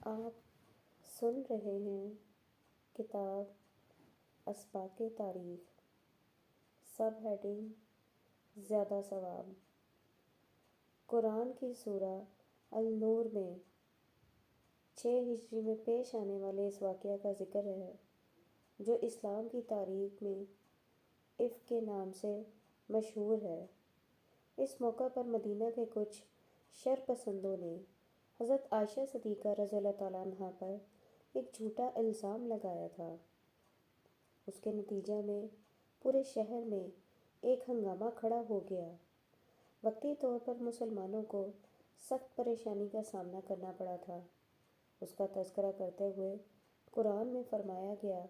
آپ سن رہے ہیں کتاب اسباق تاریخ، سب ہیڈنگ زیادہ ثواب۔ قرآن کی سورہ النور میں 6 ہجری میں پیش آنے والے اس واقعہ کا ذکر ہے جو اسلام کی تاریخ میں افک کے نام سے مشہور ہے۔ اس موقع پر مدینہ کے کچھ شر پسندوں نے حضرت عائشہ صدیقہ رضی اللہ تعالیٰ عنہا پر ایک جھوٹا الزام لگایا تھا۔ اس کے نتیجہ میں پورے شہر میں ایک ہنگامہ کھڑا ہو گیا۔ وقتی طور پر مسلمانوں کو سخت پریشانی کا سامنا کرنا پڑا تھا۔ اس کا تذکرہ کرتے ہوئے قرآن میں فرمایا گیا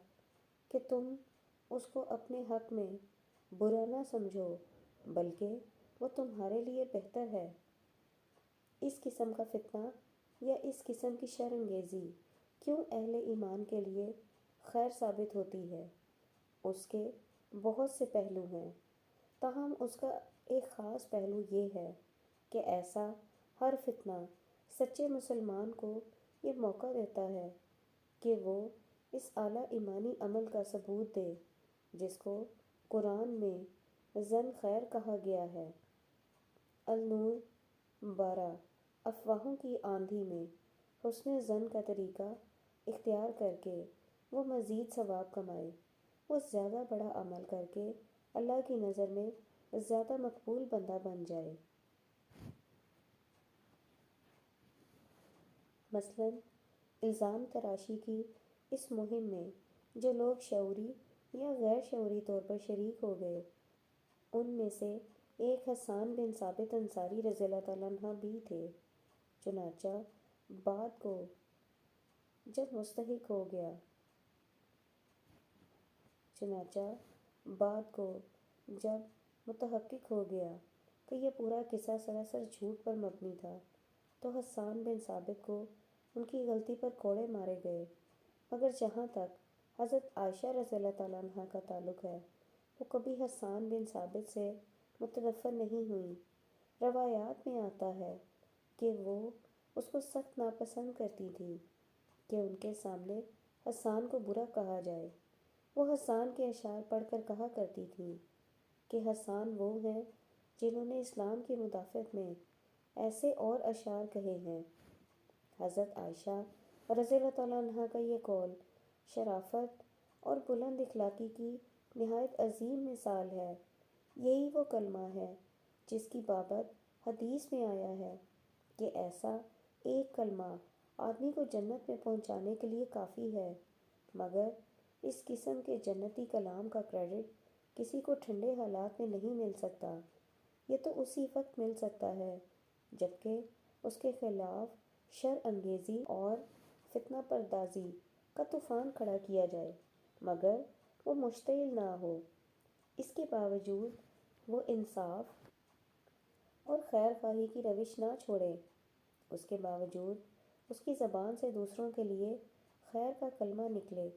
کہ تم اس کو اپنے حق میں برا نہ سمجھو بلکہ وہ تمہارے لیے بہتر ہے۔ اس قسم کا فتنہ یا اس قسم کی شر انگیزی کیوں اہل ایمان کے لیے خیر ثابت ہوتی ہے؟ اس کے بہت سے پہلو ہیں، تاہم اس کا ایک خاص پہلو یہ ہے کہ ایسا ہر فتنہ سچے مسلمان کو یہ موقع دیتا ہے کہ وہ اس اعلیٰ ایمانی عمل کا ثبوت دے جس کو قرآن میں ظن خیر کہا گیا ہے۔ النور 12۔ افواہوں کی آندھی میں حسن ظن کا طریقہ اختیار کر کے وہ مزید ثواب کمائے، وہ زیادہ بڑا عمل کر کے اللہ کی نظر میں زیادہ مقبول بندہ بن جائے۔ مثلاً الزام تراشی کی اس مہم میں جو لوگ شعوری یا غیر شعوری طور پر شریک ہو گئے ان میں سے ایک حسان بن ثابت انصاری رضی اللہ تعالیٰ عنہ بھی تھے۔ چنانچہ بعد کو جب متحقق ہو گیا کہ یہ پورا قصہ سراسر جھوٹ پر مبنی تھا تو حسان بن ثابت کو ان کی غلطی پر کوڑے مارے گئے، مگر جہاں تک حضرت عائشہ رضی اللہ تعالیٰ عنہا کا تعلق ہے وہ کبھی حسان بن ثابت سے متنفر نہیں ہوئیں۔ روایات میں آتا ہے کہ وہ اس کو سخت ناپسند کرتی تھیں کہ ان کے سامنے حسان کو برا کہا جائے۔ وہ حسان کے اشعار پڑھ کر کہا کرتی تھیں کہ حسان وہ ہیں جنہوں نے اسلام کی مدافعت میں ایسے اور اشعار کہے ہیں۔ حضرت عائشہ رضی اللہ تعالیٰ عنہا کا یہ قول شرافت اور بلند اخلاقی کی نہایت عظیم مثال ہے۔ یہی وہ کلمہ ہے جس کی بابت حدیث میں آیا ہے کہ ایسا ایک کلمہ آدمی کو جنت میں پہنچانے کے لیے کافی ہے، مگر اس قسم کے جنتی کلام کا کریڈٹ کسی کو ٹھنڈے حالات میں نہیں مل سکتا۔ یہ تو اسی وقت مل سکتا ہے جبکہ اس کے خلاف شر انگیزی اور فتنہ پردازی کا طوفان کھڑا کیا جائے مگر وہ مشتعل نہ ہو۔ اس کے باوجود وہ انصاف اور خیر خواہی کی روش نہ چھوڑے۔ اس کے باوجود اس کی زبان سے دوسروں کے لیے خیر کا کلمہ نکلے۔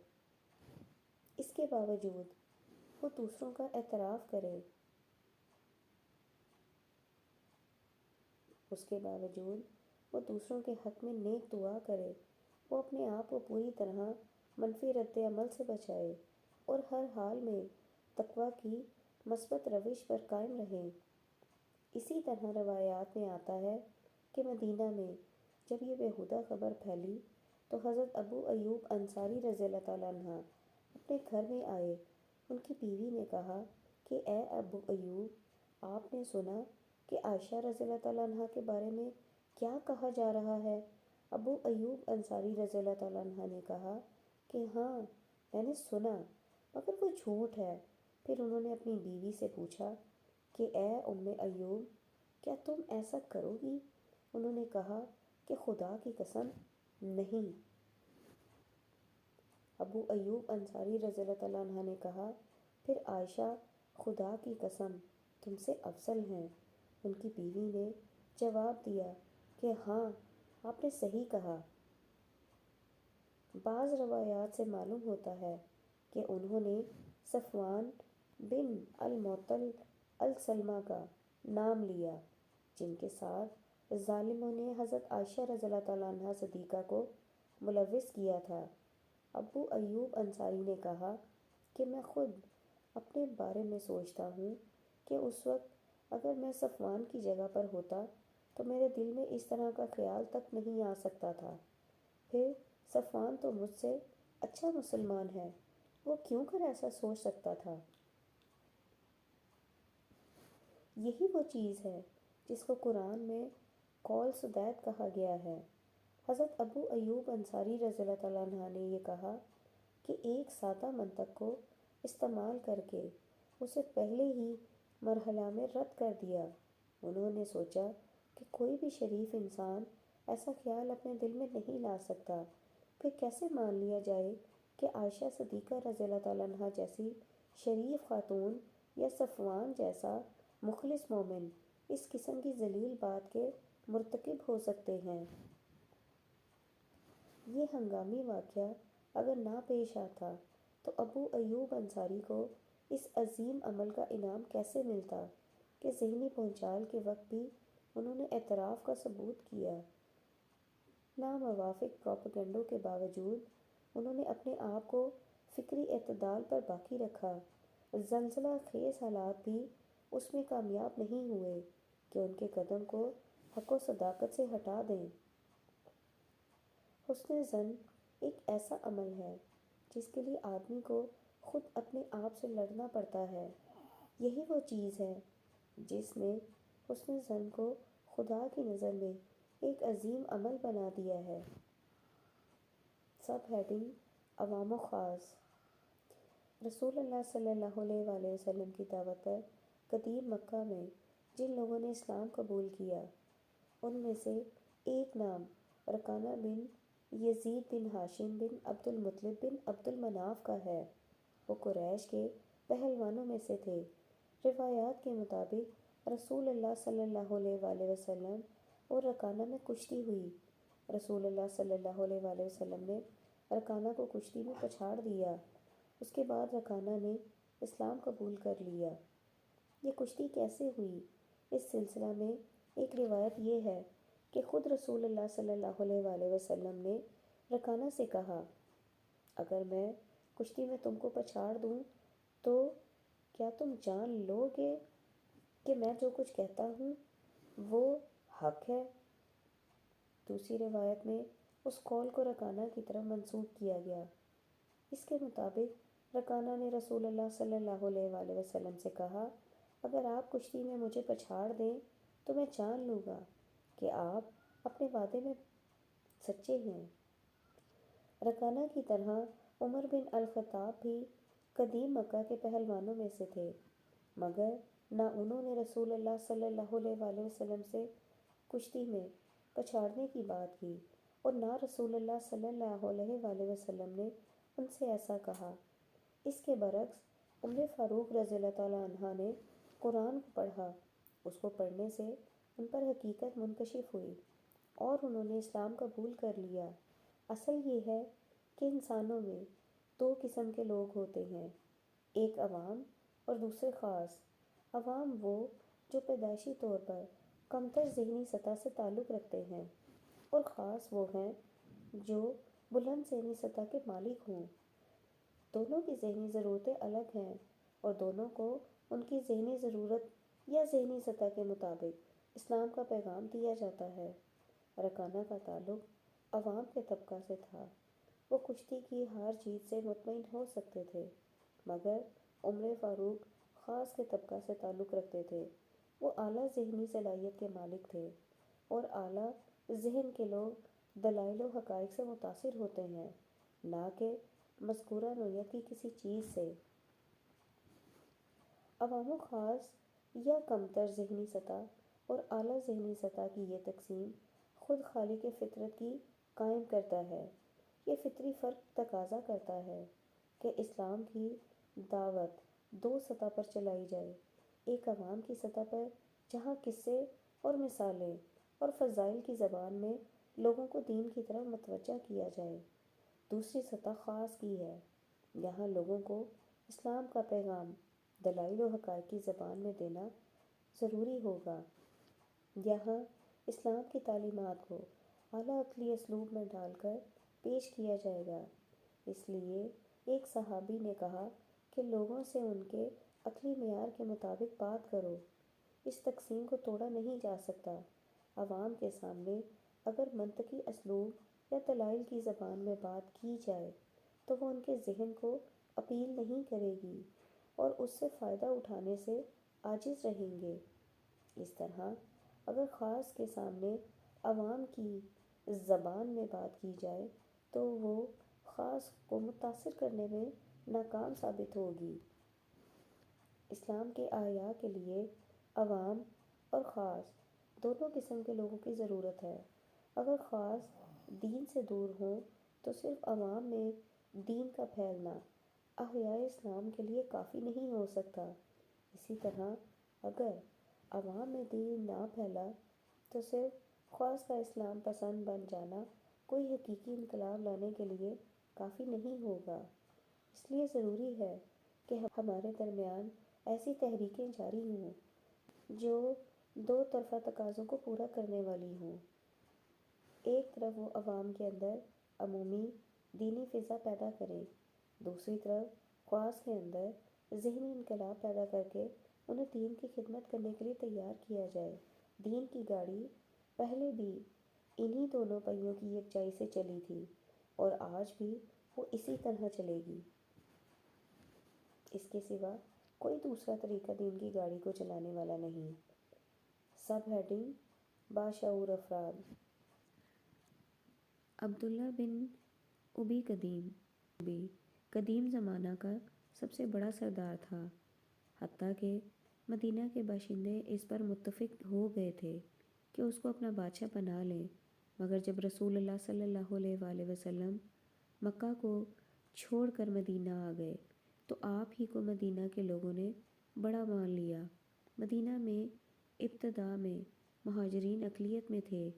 اس کے باوجود وہ دوسروں کا اعتراف کرے۔ اس کے باوجود وہ دوسروں کے حق میں نیک دعا کرے۔ وہ اپنے آپ کو پوری طرح منفی رد عمل سے بچائے اور ہر حال میں تقویٰ کی مثبت روش پر قائم رہے۔ اسی طرح روایات میں آتا ہے کہ مدینہ میں جب یہ بیہودہ خبر پھیلی تو حضرت ابو ایوب انصاری رضی اللہ تعالیٰ عنہ اپنے گھر میں آئے۔ ان کی بیوی نے کہا کہ اے ابو ایوب، آپ نے سنا کہ عائشہ رضی اللہ تعالیٰ عنہ کے بارے میں کیا کہا جا رہا ہے؟ ابو ایوب انصاری رضی اللہ تعالیٰ عنہ نے کہا کہ ہاں میں نے سنا، مگر وہ جھوٹ ہے۔ پھر انہوں نے اپنی بیوی سے پوچھا کہ اے ام ایوب، کیا تم ایسا کرو گی؟ انہوں نے کہا کہ خدا کی قسم نہیں۔ ابو ایوب انصاری رضی اللہ تعالیٰ عنہ نے کہا پھر عائشہ خدا کی قسم تم سے افضل ہیں۔ ان کی بیوی نے جواب دیا کہ ہاں آپ نے صحیح کہا۔ بعض روایات سے معلوم ہوتا ہے کہ انہوں نے صفوان بن المعطل السلمی کا نام لیا جن کے ساتھ ظالموں نے حضرت عائشہ رضی اللہ تعالیٰ عنہا صدیقہ کو ملوث کیا تھا۔ ابو ایوب انصاری نے کہا کہ میں خود اپنے بارے میں سوچتا ہوں کہ اس وقت اگر میں صفوان کی جگہ پر ہوتا تو میرے دل میں اس طرح کا خیال تک نہیں آ سکتا تھا۔ پھر صفوان تو مجھ سے اچھا مسلمان ہے، وہ کیوں کر ایسا سوچ سکتا تھا؟ یہی وہ چیز ہے جس کو قرآن میں قول سدید کہا گیا ہے۔ حضرت ابو ایوب انصاری رضی اللہ تعالیٰ عنہ نے یہ کہا کہ ایک سادہ منطق کو استعمال کر کے اسے پہلے ہی مرحلہ میں رد کر دیا۔ انہوں نے سوچا کہ کوئی بھی شریف انسان ایسا خیال اپنے دل میں نہیں لا سکتا، پھر کیسے مان لیا جائے کہ عائشہ صدیقہ رضی اللہ تعالیٰ عنہ جیسی شریف خاتون یا صفوان جیسا مخلص مومن اس قسم کی ذلیل بات کے مرتکب ہو سکتے ہیں۔ یہ ہنگامی واقعہ اگر نہ پیش آتا تو ابو ایوب انصاری کو اس عظیم عمل کا انعام کیسے ملتا کہ ذہنی بھونچال کے وقت بھی انہوں نے اعتراف کا ثبوت کیا۔ ناموافق پروپیگنڈوں کے باوجود انہوں نے اپنے آپ کو فکری اعتدال پر باقی رکھا۔ زلزلہ خیز حالات بھی اس میں کامیاب نہیں ہوئے کہ ان کے قدم کو حق و صداقت سے ہٹا دیں۔ حسن ظن ایک ایسا عمل ہے جس کے لیے آدمی کو خود اپنے آپ سے لڑنا پڑتا ہے۔ یہی وہ چیز ہے جس نے حسن ظن کو خدا کی نظر میں ایک عظیم عمل بنا دیا ہے۔ سب ہیڈنگ: عوام و خاص۔ رسول اللہ صلی اللہ علیہ وآلہ وسلم کی دعوت پر قدیم مکہ میں جن لوگوں نے اسلام قبول کیا ان میں سے ایک نام رکانہ بن یزید بن ہاشم بن عبد المطلب بن عبد المناف کا ہے۔ وہ قریش کے پہلوانوں میں سے تھے۔ روایات کے مطابق رسول اللہ صلی اللہ علیہ وآلہ وسلم اور رکانہ میں کشتی ہوئی۔ رسول اللہ صلی اللہ علیہ وآلہ وسلم نے رکانہ کو کشتی میں پچھاڑ دیا۔ اس کے بعد رکانہ نے اسلام قبول کر لیا۔ یہ کشتی کیسے ہوئی؟ اس سلسلہ میں ایک روایت یہ ہے کہ خود رسول اللہ صلی اللہ علیہ وآلہ وسلم نے رکانہ سے کہا، اگر میں کشتی میں تم کو پچھاڑ دوں تو کیا تم جان لو گے کہ میں جو کچھ کہتا ہوں وہ حق ہے؟ دوسری روایت میں اس قول کو رکانہ کی طرف منسوب کیا گیا۔ اس کے مطابق رکانہ نے رسول اللہ صلی اللہ علیہ وآلہ وسلم سے کہا، اگر آپ کشتی میں مجھے پچھاڑ دیں تو میں جان لوں گا کہ آپ اپنے وعدے میں سچے ہیں۔ رکانہ کی طرح عمر بن الخطاب بھی قدیم مکہ کے پہلوانوں میں سے تھے، مگر نہ انہوں نے رسول اللہ صلی اللہ علیہ وآلہ وسلم سے کشتی میں پچھاڑنے کی بات کی اور نہ رسول اللہ صلی اللہ علیہ وآلہ وسلم نے ان سے ایسا کہا۔ اس کے برعکس عمر فاروق رضی اللہ تعالیٰ عنہ نے قرآن کو پڑھا۔ اس کو پڑھنے سے ان پر حقیقت منکشف ہوئی اور انہوں نے اسلام قبول کر لیا۔ اصل یہ ہے کہ انسانوں میں دو قسم کے لوگ ہوتے ہیں، ایک عوام اور دوسرے خاص۔ عوام وہ جو پیدائشی طور پر کمتر ذہنی سطح سے تعلق رکھتے ہیں، اور خاص وہ ہیں جو بلند ذہنی سطح کے مالک ہوں۔ دونوں کی ذہنی ضرورتیں الگ ہیں اور دونوں کو ان کی ذہنی ضرورت یا ذہنی سطح کے مطابق اسلام کا پیغام دیا جاتا ہے۔ رکانہ کا تعلق عوام کے طبقہ سے تھا۔ وہ کشتی کی ہار جیت سے مطمئن ہو سکتے تھے، مگر عمر فاروق خاص کے طبقہ سے تعلق رکھتے تھے۔ وہ اعلیٰ ذہنی صلاحیت کے مالک تھے اور اعلیٰ ذہن کے لوگ دلائل و حقائق سے متاثر ہوتے ہیں، نہ کہ مذکورہ نوعیت کی کسی چیز سے۔ عوام و خاص یا کمتر ذہنی سطح اور اعلیٰ ذہنی سطح کی یہ تقسیم خود خالق فطرت کی قائم کرتا ہے۔ یہ فطری فرق تقاضا کرتا ہے کہ اسلام کی دعوت دو سطح پر چلائی جائے، ایک عوام کی سطح پر جہاں قصے اور مثالیں اور فضائل کی زبان میں لوگوں کو دین کی طرف متوجہ کیا جائے، دوسری سطح خاص کی ہے، یہاں لوگوں کو اسلام کا پیغام دلائل و حقائق کی زبان میں دینا ضروری ہوگا۔ یہاں اسلام کی تعلیمات کو اعلیٰ عقلی اسلوب میں ڈال کر پیش کیا جائے گا۔ اس لیے ایک صحابی نے کہا کہ لوگوں سے ان کے عقلی معیار کے مطابق بات کرو، اس تقسیم کو توڑا نہیں جا سکتا۔ عوام کے سامنے اگر منطقی اسلوب یا دلائل کی زبان میں بات کی جائے تو وہ ان کے ذہن کو اپیل نہیں کرے گی اور اس سے فائدہ اٹھانے سے عاجز رہیں گے۔ اس طرح اگر خاص کے سامنے عوام کی زبان میں بات کی جائے تو وہ خاص کو متاثر کرنے میں ناکام ثابت ہوگی۔ اسلام کے احیا کے لیے عوام اور خاص دونوں قسم کے لوگوں کی ضرورت ہے۔ اگر خاص دین سے دور ہوں تو صرف عوام میں دین کا پھیلنا احیاء اسلام کے لیے کافی نہیں ہو سکتا۔ اسی طرح اگر عوام میں دین نہ پھیلا تو صرف خاص کا اسلام پسند بن جانا کوئی حقیقی انقلاب لانے کے لیے کافی نہیں ہوگا۔ اس لیے ضروری ہے کہ ہمارے درمیان ایسی تحریکیں جاری ہوں جو دو طرفہ تقاضوں کو پورا کرنے والی ہوں۔ ایک طرف وہ عوام کے اندر عمومی دینی فضا پیدا کریں، دوسری طرف خواص کے اندر ذہنی انقلاب پیدا کر کے انہیں دین کی خدمت کرنے کے لیے تیار کیا جائے۔ دین کی گاڑی پہلے بھی انہی دونوں پہیوں کی یکجائی سے چلی تھی اور آج بھی وہ اسی طرح چلے گی۔ اس کے سوا کوئی دوسرا طریقہ دین کی گاڑی کو چلانے والا نہیں۔ سب ہیڈنگ: باشعور افراد۔ عبداللہ بن ابی قدیم زمانہ کا سب سے بڑا سردار تھا، حتیٰ کہ مدینہ کے باشندے اس پر متفق ہو گئے تھے کہ اس کو اپنا بادشاہ بنا لیں، مگر جب رسول اللہ صلی اللہ علیہ وآلہ وسلم مکہ کو چھوڑ کر مدینہ آ گئے تو آپ ہی کو مدینہ کے لوگوں نے بڑا مان لیا۔ مدینہ میں ابتدا میں مہاجرین اقلیت میں تھے،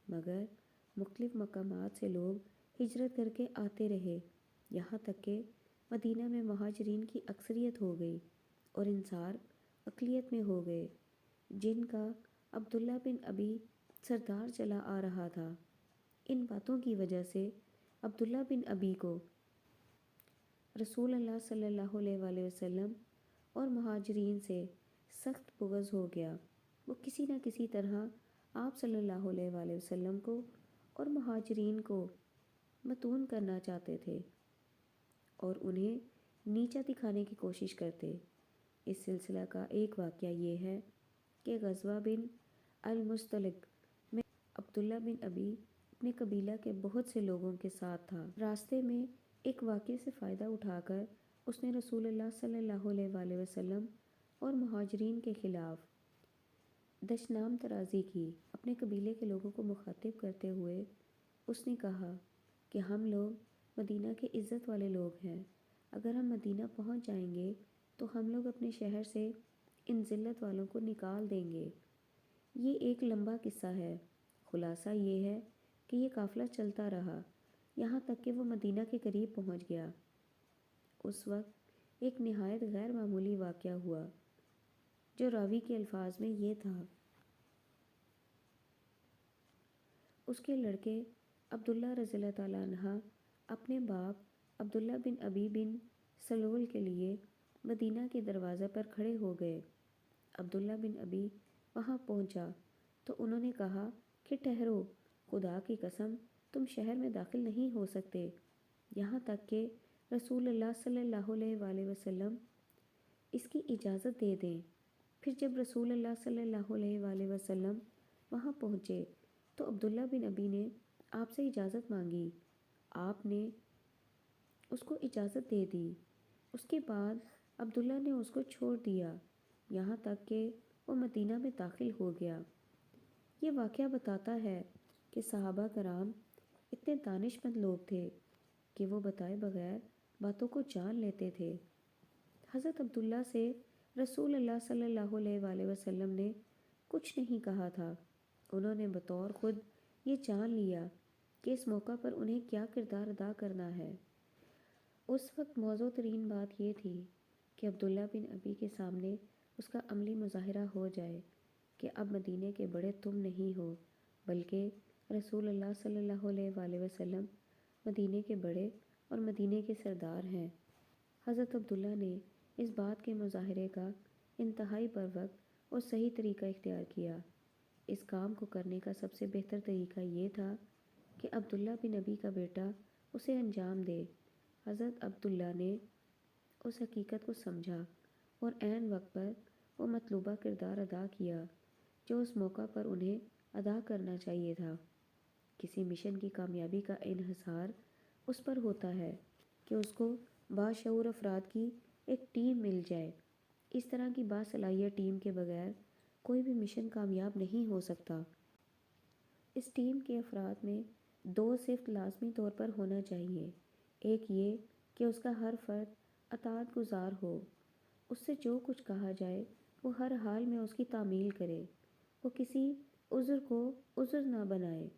مگر مختلف مقامات سے لوگ ہجرت کر کے آتے رہے، یہاں تک کہ مدینہ میں مہاجرین کی اکثریت ہو گئی اور انصار اقلیت میں ہو گئے، جن کا عبداللہ بن ابی سردار چلا آ رہا تھا۔ ان باتوں کی وجہ سے عبداللہ بن ابی کو رسول اللہ صلی اللہ علیہ وآلہ وسلم اور مہاجرین سے سخت بغض ہو گیا۔ وہ کسی نہ کسی طرح آپ صلی اللہ علیہ وآلہ وسلم کو اور مہاجرین کو متون کرنا چاہتے تھے اور انہیں نیچا دکھانے کی کوشش کرتے۔ اس سلسلہ کا ایک واقعہ یہ ہے کہ غزوہ بن المصطلق میں عبداللہ بن ابی اپنے قبیلہ کے بہت سے لوگوں کے ساتھ تھا۔ راستے میں ایک واقعے سے فائدہ اٹھا کر اس نے رسول اللہ صلی اللہ علیہ وآلہ وسلم اور مہاجرین کے خلاف دشنام ترازی کی۔ اپنے قبیلے کے لوگوں کو مخاطب کرتے ہوئے اس نے کہا کہ ہم لوگ مدینہ کے عزت والے لوگ ہیں، اگر ہم مدینہ پہنچ جائیں گے تو ہم لوگ اپنے شہر سے ان ذلت والوں کو نکال دیں گے۔ یہ ایک لمبا قصہ ہے، خلاصہ یہ ہے کہ یہ قافلہ چلتا رہا یہاں تک کہ وہ مدینہ کے قریب پہنچ گیا۔ اس وقت ایک نہایت غیر معمولی واقعہ ہوا جو راوی کے الفاظ میں یہ تھا: اس کے لڑکے عبداللہ رضی اللہ تعالیٰ عنہ اپنے باپ عبداللہ بن ابی بن سلول کے لیے مدینہ کے دروازے پر کھڑے ہو گئے۔ عبداللہ بن ابی وہاں پہنچا تو انہوں نے کہا کہ ٹھہرو، خدا کی قسم تم شہر میں داخل نہیں ہو سکتے یہاں تک کہ رسول اللہ صلی اللہ علیہ وآلہ وسلم اس کی اجازت دے دیں۔ پھر جب رسول اللہ صلی اللہ علیہ وآلہ وسلم وہاں پہنچے تو عبداللہ بن ابی نے آپ سے اجازت مانگی، آپ نے اس کو اجازت دے دی۔ اس کے بعد عبداللہ نے اس کو چھوڑ دیا یہاں تک کہ وہ مدینہ میں داخل ہو گیا۔ یہ واقعہ بتاتا ہے کہ صحابہ کرام اتنے دانش مند لوگ تھے کہ وہ بتائے بغیر باتوں کو جان لیتے تھے۔ حضرت عبداللہ سے رسول اللہ صلی اللہ علیہ وآلہ وسلم نے کچھ نہیں کہا تھا، انہوں نے بطور خود یہ جان لیا کہ اس موقع پر انہیں کیا کردار ادا کرنا ہے۔ اس وقت موزوں ترین بات یہ تھی کہ عبداللہ بن ابی کے سامنے اس کا عملی مظاہرہ ہو جائے کہ اب مدینے کے بڑے تم نہیں ہو بلکہ رسول اللہ صلی اللہ علیہ وآلہ وسلم مدینے کے بڑے اور مدینے کے سردار ہیں۔ حضرت عبداللہ نے اس بات کے مظاہرے کا انتہائی بروقت اور صحیح طریقہ اختیار کیا۔ اس کام کو کرنے کا سب سے بہتر طریقہ یہ تھا کہ عبداللہ بن ابی کا بیٹا اسے انجام دے۔ حضرت عبداللہ نے اس حقیقت کو سمجھا اور عین وقت پر وہ مطلوبہ کردار ادا کیا جو اس موقع پر انہیں ادا کرنا چاہیے تھا۔ کسی مشن کی کامیابی کا انحصار اس پر ہوتا ہے کہ اس کو باشعور افراد کی ایک ٹیم مل جائے۔ اس طرح کی باصلاحیت ٹیم کے بغیر کوئی بھی مشن کامیاب نہیں ہو سکتا۔ اس ٹیم کے افراد میں دو صفت لازمی طور پر ہونا چاہیے۔ ایک یہ کہ اس کا ہر فرد اطاعت گزار ہو، اس سے جو کچھ کہا جائے وہ ہر حال میں اس کی تعمیل کرے، وہ کسی عذر کو عذر نہ بنائے،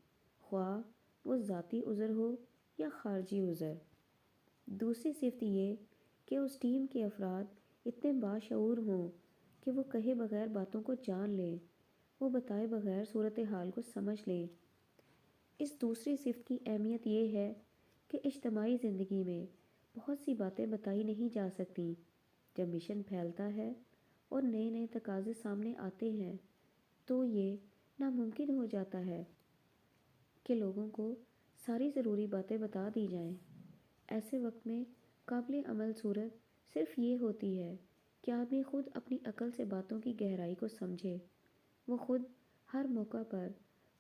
خواہ وہ ذاتی عذر ہو یا خارجی عذر۔ دوسری صفت یہ کہ اس ٹیم کے افراد اتنے باشعور ہوں کہ وہ کہے بغیر باتوں کو جان لیں، وہ بتائے بغیر صورتحال کو سمجھ لیں۔ اس دوسری صفت کی اہمیت یہ ہے کہ اجتماعی زندگی میں بہت سی باتیں بتائی نہیں جا سکتیں۔ جب مشن پھیلتا ہے اور نئے نئے تقاضے سامنے آتے ہیں تو یہ ناممکن ہو جاتا ہے کہ لوگوں کو ساری ضروری باتیں بتا دی جائیں۔ ایسے وقت میں قابل عمل صورت صرف یہ ہوتی ہے کہ آدمی خود اپنی عقل سے باتوں کی گہرائی کو سمجھے، وہ خود ہر موقع پر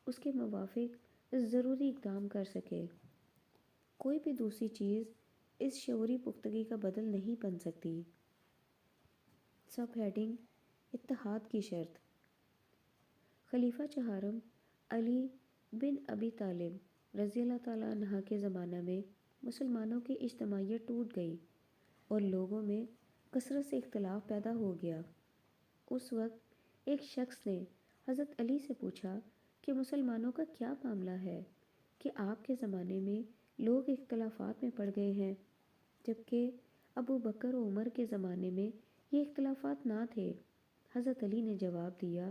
اس کے موافق ضروری اقدام کر سکے۔ کوئی بھی دوسری چیز اس شعوری پختگی کا بدل نہیں بن سکتی۔ سب ہیڈنگ: اتحاد کی شرط۔ خلیفہ چہارم علی بن ابی طالب رضی اللہ تعالیٰ عنہ کے زمانہ میں مسلمانوں کی اجتماعیت ٹوٹ گئی اور لوگوں میں کثرت سے اختلاف پیدا ہو گیا۔ اس وقت ایک شخص نے حضرت علی سے پوچھا کہ مسلمانوں کا کیا معاملہ ہے کہ آپ کے زمانے میں لوگ اختلافات میں پڑ گئے ہیں، جبکہ ابو بکر و عمر کے زمانے میں یہ اختلافات نہ تھے۔ حضرت علی نے جواب دیا،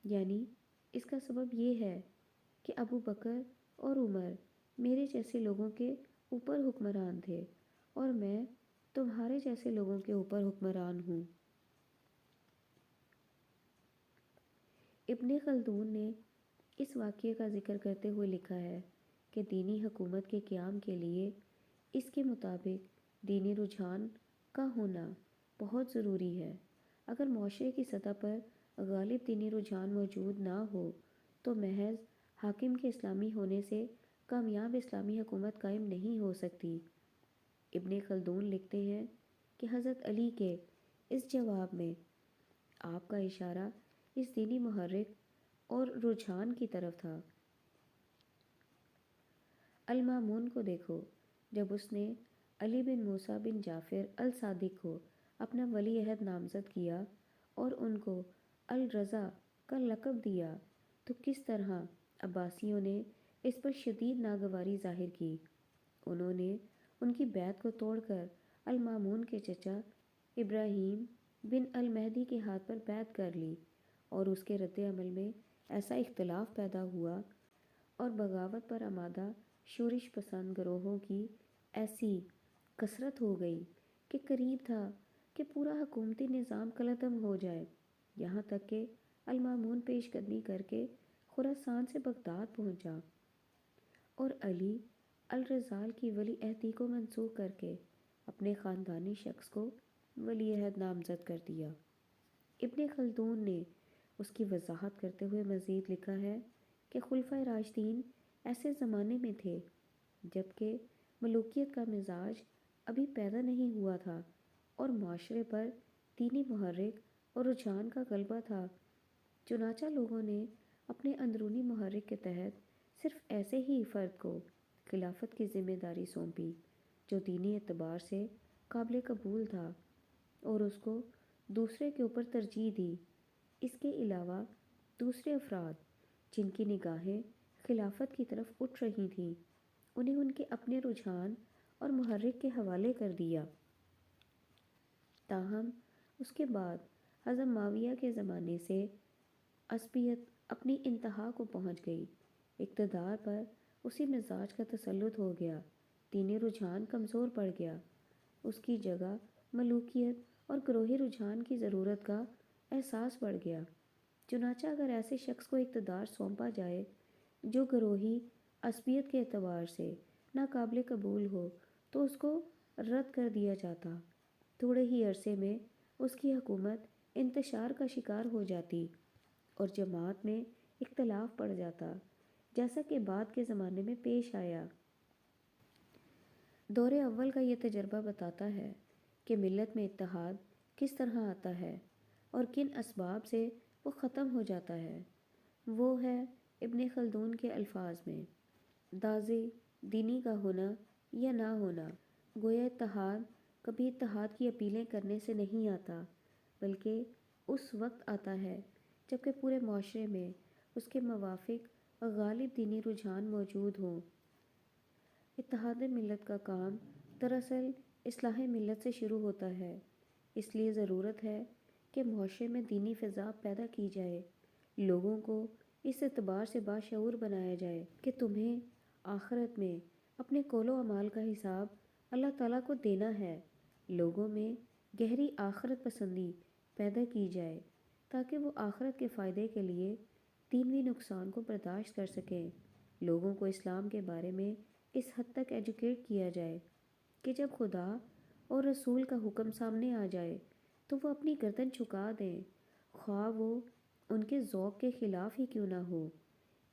یعنی اس کا سبب یہ ہے کہ ابو بکر اور عمر میرے جیسے لوگوں کے اوپر حکمران تھے اور میں تمہارے جیسے لوگوں کے اوپر حکمران ہوں۔ ابن خلدون نے اس واقعے کا ذکر کرتے ہوئے لکھا ہے کہ دینی حکومت کے قیام کے لیے اس کے مطابق دینی رجحان کا ہونا بہت ضروری ہے۔ اگر معاشرے کی سطح پر غالب دینی رجحان موجود نہ ہو تو محض حاکم کے اسلامی ہونے سے کامیاب اسلامی حکومت قائم نہیں ہو سکتی۔ ابن خلدون لکھتے ہیں کہ حضرت علی کے اس جواب میں آپ کا اشارہ اس دینی محرک اور رجحان کی طرف تھا۔ المامون کو دیکھو، جب اس نے علی بن موسیٰ بن جعفر الصادق کو اپنا ولی عہد نامزد کیا اور ان کو الرضا کا لقب دیا تو کس طرح عباسیوں نے اس پر شدید ناگواری ظاہر کی۔ انہوں نے ان کی بیعت کو توڑ کر المامون کے چچا ابراہیم بن المہدی کے ہاتھ پر بیعت کر لی اور اس کے رد عمل میں ایسا اختلاف پیدا ہوا اور بغاوت پر آمادہ شورش پسند گروہوں کی ایسی کثرت ہو گئی کہ قریب تھا کہ پورا حکومتی نظام کالعدم ہو جائے۔ یہاں تک کہ المامون پیش قدمی کر کے خراسان سے بغداد پہنچا اور علی الرضال کی ولی عہدی کو منسوخ کر کے اپنے خاندانی شخص کو ولی عہد نامزد کر دیا۔ ابن خلدون نے اس کی وضاحت کرتے ہوئے مزید لکھا ہے کہ خلفائے راشدین ایسے زمانے میں تھے جبکہ ملوکیت کا مزاج ابھی پیدا نہیں ہوا تھا اور معاشرے پر دینی محرک اور رجحان کا غلبہ تھا۔ چنانچہ لوگوں نے اپنے اندرونی محرک کے تحت صرف ایسے ہی فرد کو خلافت کی ذمہ داری سونپی جو دینی اعتبار سے قابل قبول تھا اور اس کو دوسرے کے اوپر ترجیح دی۔ اس کے علاوہ دوسرے افراد جن کی نگاہیں خلافت کی طرف اٹھ رہی تھیں انہیں ان کے اپنے رجحان اور محرک کے حوالے کر دیا۔ تاہم اس کے بعد حضرت معاویہ کے زمانے سے عصبیت اپنی انتہا کو پہنچ گئی۔ اقتدار پر اسی مزاج کا تسلط ہو گیا، دینی رجحان کمزور پڑ گیا، اس کی جگہ ملوکیت اور گروہی رجحان کی ضرورت کا احساس بڑھ گیا۔ چنانچہ اگر ایسے شخص کو اقتدار سونپا جائے جو گروہی عصبیت کے اعتبار سے ناقابل قبول ہو تو اس کو رد کر دیا جاتا۔ تھوڑے ہی عرصے میں اس کی حکومت انتشار کا شکار ہو جاتی اور جماعت میں اختلاف پڑ جاتا، جیسا کہ بعد کے زمانے میں پیش آیا۔ دور اول کا یہ تجربہ بتاتا ہے کہ ملت میں اتحاد کس طرح آتا ہے اور کن اسباب سے وہ ختم ہو جاتا ہے۔ وہ ہے ابن خلدون کے الفاظ میں داغ دینی کا ہونا یا نہ ہونا۔ گویا اتحاد کبھی اتحاد کی اپیلیں کرنے سے نہیں آتا، بلکہ اس وقت آتا ہے جب کہ پورے معاشرے میں اس کے موافق غالب دینی رجحان موجود ہوں۔ اتحاد ملت کا کام دراصل اصلاح ملت سے شروع ہوتا ہے، اس لیے ضرورت ہے کہ معاشرے میں دینی فضا پیدا کی جائے، لوگوں کو اس اعتبار سے باشعور بنایا جائے کہ تمہیں آخرت میں اپنے قول و اعمال کا حساب اللہ تعالیٰ کو دینا ہے۔ لوگوں میں گہری آخرت پسندی پیدا کی جائے تاکہ وہ آخرت کے فائدے کے لیے دینوی نقصان کو برداشت کر سکیں۔ لوگوں کو اسلام کے بارے میں اس حد تک ایجوکیٹ کیا جائے کہ جب خدا اور رسول کا حکم سامنے آ جائے تو وہ اپنی گردن جھکا دیں، خواہ وہ ان کے ذوق کے خلاف ہی کیوں نہ ہو۔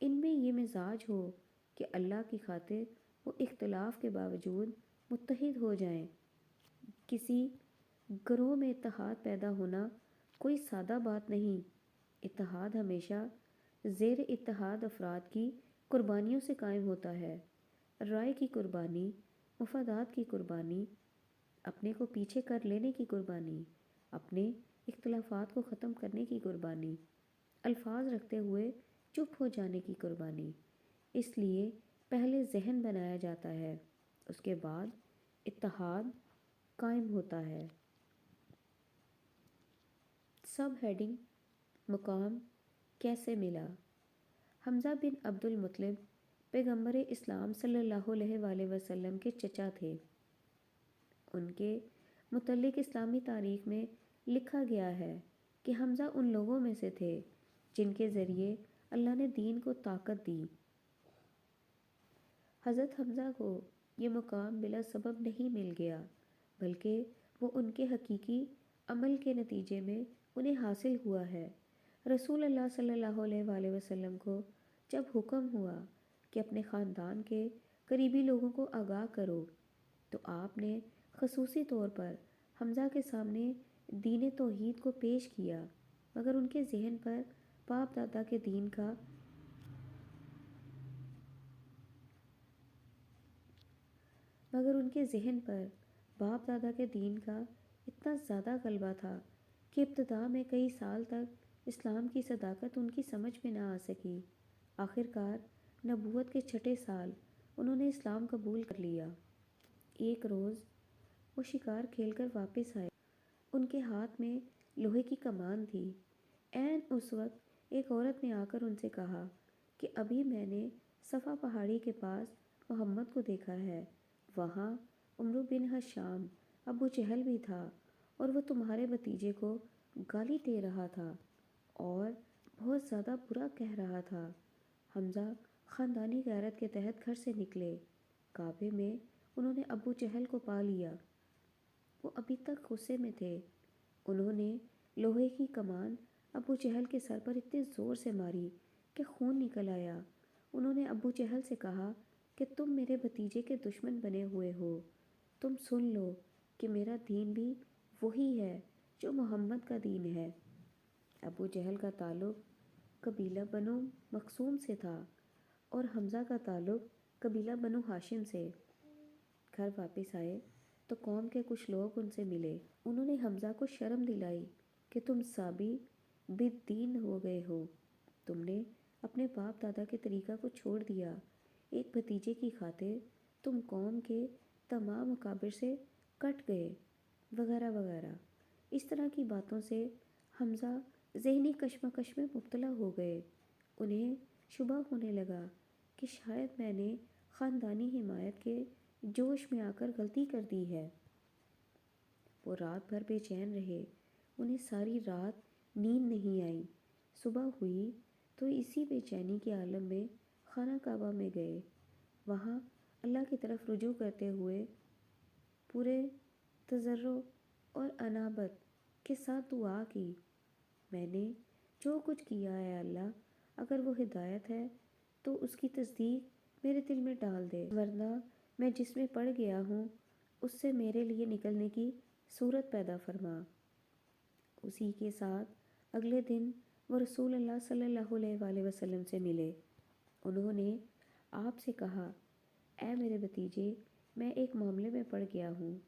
ان میں یہ مزاج ہو کہ اللہ کی خاطر وہ اختلاف کے باوجود متحد ہو جائیں۔ کسی گروہ میں اتحاد پیدا ہونا کوئی سادہ بات نہیں۔ اتحاد ہمیشہ زیر اتحاد افراد کی قربانیوں سے قائم ہوتا ہے۔ رائے کی قربانی، مفادات کی قربانی، اپنے کو پیچھے کر لینے کی قربانی، اپنے اختلافات کو ختم کرنے کی قربانی، الفاظ رکھتے ہوئے چپ ہو جانے کی قربانی۔ اس لیے پہلے ذہن بنایا جاتا ہے، اس کے بعد اتحاد قائم ہوتا ہے۔ سب ہیڈنگ: مقام کیسے ملا؟ حمزہ بن عبد المطلب پیغمبر اسلام صلی اللہ علیہ وآلہ وسلم کے چچا تھے۔ ان کے متعلق اسلامی تاریخ میں لکھا گیا ہے کہ حمزہ ان لوگوں میں سے تھے جن کے ذریعے اللہ نے دین کو طاقت دی۔ حضرت حمزہ کو یہ مقام بلا سبب نہیں مل گیا، بلکہ وہ ان کے حقیقی عمل کے نتیجے میں انہیں حاصل ہوا ہے۔ رسول اللہ صلی اللہ علیہ وآلہ وسلم کو جب حکم ہوا کہ اپنے خاندان کے قریبی لوگوں کو آگاہ کرو تو آپ نے خصوصی طور پر حمزہ کے سامنے دین توحید کو پیش کیا، مگر ان کے ذہن پر باپ دادا کے دین کا اتنا زیادہ غلبہ تھا کہ ابتدا میں کئی سال تک اسلام کی صداقت ان کی سمجھ میں نہ آ سکی۔ آخرکار نبوت کے چھٹے سال انہوں نے اسلام قبول کر لیا۔ ایک روز وہ شکار کھیل کر واپس آئے، ان کے ہاتھ میں لوہے کی کمان تھی۔ عین اس وقت ایک عورت نے آ کر ان سے کہا کہ ابھی میں نے صفا پہاڑی کے پاس محمد کو دیکھا ہے، وہاں عمرو بن ہشام ابو جہل بھی تھا اور وہ تمہارے بھتیجے کو گالی دے رہا تھا اور بہت زیادہ برا کہہ رہا تھا۔ حمزہ خاندانی غیرت کے تحت گھر سے نکلے۔ کعبے میں انہوں نے ابو جہل کو پا لیا، وہ ابھی تک غصے میں تھے۔ انہوں نے لوہے کی کمان ابو جہل کے سر پر اتنے زور سے ماری کہ خون نکل آیا۔ انہوں نے ابو جہل سے کہا کہ تم میرے بھتیجے کے دشمن بنے ہوئے ہو، تم سن لو کہ میرا دین بھی وہی ہے جو محمد کا دین ہے۔ ابو جہل کا تعلق قبیلہ بنو مخزوم سے تھا اور حمزہ کا تعلق قبیلہ بنو ہاشم سے۔ گھر واپس آئے تو قوم کے کچھ لوگ ان سے ملے۔ انہوں نے حمزہ کو شرم دلائی کہ تم سابی بالدین ہو گئے ہو، تم نے اپنے باپ دادا کے طریقہ کو چھوڑ دیا، ایک بھتیجے کی خاطر تم قوم کے تمام اکابر سے کٹ گئے، وغیرہ وغیرہ۔ اس طرح کی باتوں سے حمزہ ذہنی کشمکش میں مبتلا ہو گئے۔ انہیں شبہ ہونے لگا کہ شاید میں نے خاندانی حمایت کے جوش میں آ کر غلطی کر دی ہے۔ وہ رات بھر بے چین رہے، انہیں ساری رات نیند نہیں آئی۔ صبح ہوئی تو اسی بے چینی کے عالم میں خانہ کعبہ میں گئے۔ وہاں اللہ کی طرف رجوع کرتے ہوئے پورے تضرع اور انابت کے ساتھ دعا کی، میں نے جو کچھ کیا ہے اللہ، اگر وہ ہدایت ہے تو اس کی تصدیق میرے دل میں ڈال دے، ورنہ میں جس میں پڑ گیا ہوں اس سے میرے لیے نکلنے کی صورت پیدا فرما۔ اسی کے ساتھ اگلے دن وہ رسول اللہ صلی اللہ علیہ وآلہ وسلم سے ملے۔ انہوں نے آپ سے کہا، اے میرے بھتیجے، میں ایک معاملے میں پڑ گیا ہوں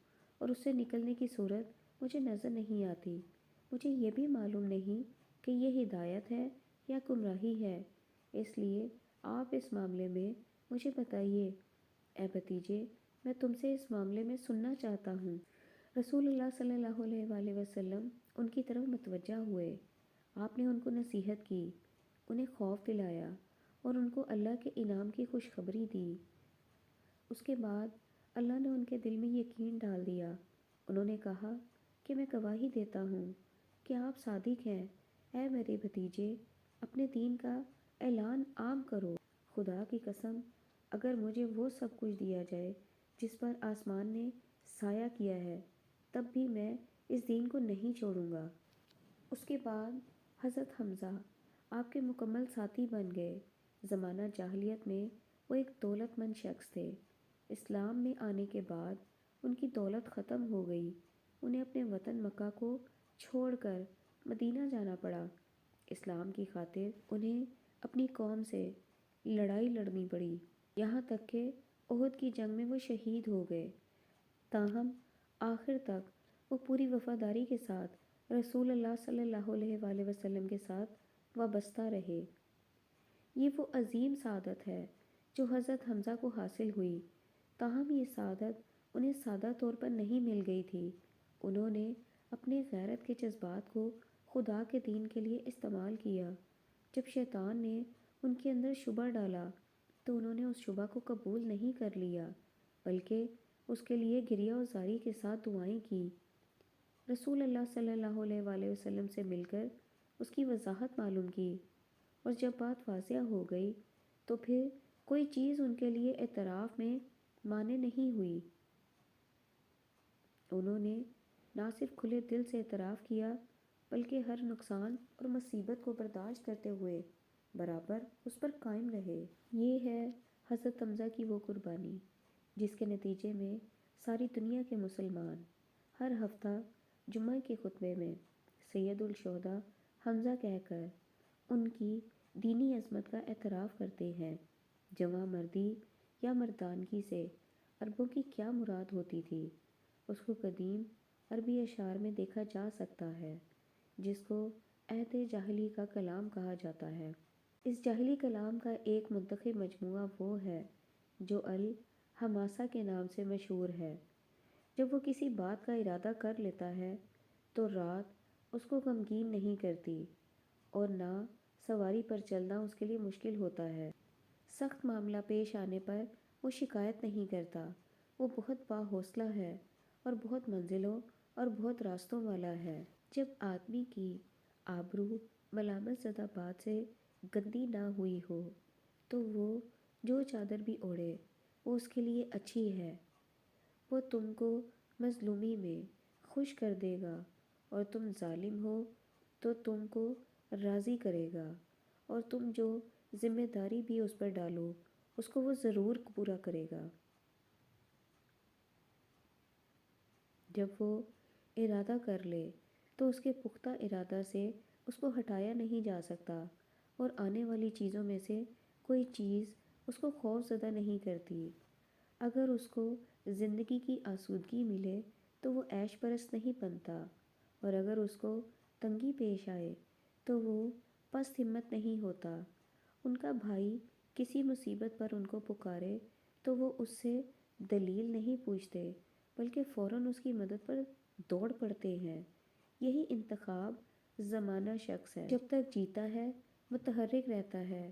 اور اس سے نکلنے کی صورت مجھے نظر نہیں آتی۔ مجھے یہ بھی معلوم نہیں کہ یہ ہدایت ہے یا گمراہی ہے، اس لیے آپ اس معاملے میں مجھے بتائیے۔ اے بھتیجے، میں تم سے اس معاملے میں سننا چاہتا ہوں۔ رسول اللہ صلی اللہ علیہ وآلہ وسلم ان کی طرف متوجہ ہوئے۔ آپ نے ان کو نصیحت کی، انہیں خوف دلایا اور ان کو اللہ کے انعام کی خوشخبری دی۔ اس کے بعد اللہ نے ان کے دل میں یقین ڈال دیا۔ انہوں نے کہا کہ میں گواہی دیتا ہوں کہ آپ صادق ہیں۔ اے میرے بھتیجے، اپنے دین کا اعلان عام کرو۔ خدا کی قسم، اگر مجھے وہ سب کچھ دیا جائے جس پر آسمان نے سایہ کیا ہے، تب بھی میں اس دین کو نہیں چھوڑوں گا۔ اس کے بعد حضرت حمزہ آپ کے مکمل ساتھی بن گئے۔ زمانہ جاہلیت میں وہ ایک دولت مند شخص تھے۔ اسلام میں آنے کے بعد ان کی دولت ختم ہو گئی۔ انہیں اپنے وطن مکہ کو چھوڑ کر مدینہ جانا پڑا۔ اسلام کی خاطر انہیں اپنی قوم سے لڑائی لڑنی پڑی، یہاں تک کہ احد کی جنگ میں وہ شہید ہو گئے۔ تاہم آخر تک وہ پوری وفاداری کے ساتھ رسول اللہ صلی اللہ علیہ وآلہ وسلم کے ساتھ وابستہ رہے۔ یہ وہ عظیم سعادت ہے جو حضرت حمزہ کو حاصل ہوئی، تاہم یہ سعادت انہیں سادہ طور پر نہیں مل گئی تھی۔ انہوں نے اپنے غیرت کے جذبات کو خدا کے دین کے لیے استعمال کیا۔ جب شیطان نے ان کے اندر شبہ ڈالا تو انہوں نے اس شبہ کو قبول نہیں کر لیا، بلکہ اس کے لیے گریہ و زاری کے ساتھ دعائیں کی۔ رسول اللہ صلی اللہ علیہ وآلہ وسلم سے مل کر اس کی وضاحت معلوم کی، اور جب بات واضح ہو گئی تو پھر کوئی چیز ان کے لیے اعتراف میں مانع نہیں ہوئی۔ انہوں نے نہ صرف کھلے دل سے اعتراف کیا، بلکہ ہر نقصان اور مصیبت کو برداشت کرتے ہوئے برابر اس پر قائم رہے۔ یہ ہے حضرت حمزہ کی وہ قربانی جس کے نتیجے میں ساری دنیا کے مسلمان ہر ہفتہ جمعہ کے خطبے میں سید الشہداء حمزہ کہہ کر ان کی دینی عظمت کا اعتراف کرتے ہیں۔ جواں مردی یا مردانگی سے عربوں کی کیا مراد ہوتی تھی، اس کو قدیم عربی اشعار میں دیکھا جا سکتا ہے، جس کو عہد جاہلی کا کلام کہا جاتا ہے۔ اس جاہلی کلام کا ایک منتخب مجموعہ وہ ہے جو الحماسہ کے نام سے مشہور ہے۔ جب وہ کسی بات کا ارادہ کر لیتا ہے تو رات اس کو غمگین نہیں کرتی، اور نہ سواری پر چلنا اس کے لیے مشکل ہوتا ہے۔ سخت معاملہ پیش آنے پر وہ شکایت نہیں کرتا۔ وہ بہت باحوصلہ ہے اور بہت منزلوں اور بہت راستوں والا ہے۔ جب آدمی کی آبرو ملامت زدہ بات سے گندی نہ ہوئی ہو تو وہ جو چادر بھی اوڑھے وہ اس کے لیے اچھی ہے۔ وہ تم کو مظلومی میں خوش کر دے گا، اور تم ظالم ہو تو تم کو راضی کرے گا، اور تم جو ذمہ داری بھی اس پر ڈالو اس کو وہ ضرور پورا کرے گا۔ جب وہ ارادہ کر لے تو اس کے پختہ ارادہ سے اس کو ہٹایا نہیں جا سکتا، اور آنے والی چیزوں میں سے کوئی چیز اس کو خوف زدہ نہیں کرتی۔ اگر اس کو زندگی کی آسودگی ملے تو وہ عیش پرست نہیں بنتا، اور اگر اس کو تنگی پیش آئے تو وہ پست ہمت نہیں ہوتا۔ ان کا بھائی کسی مصیبت پر ان کو پکارے تو وہ اس سے دلیل نہیں پوچھتے، بلکہ فوراً اس کی مدد پر دوڑ پڑتے ہیں۔ یہی انتخاب زمانہ شخص ہے۔ جب تک جیتا ہے متحرک رہتا ہے،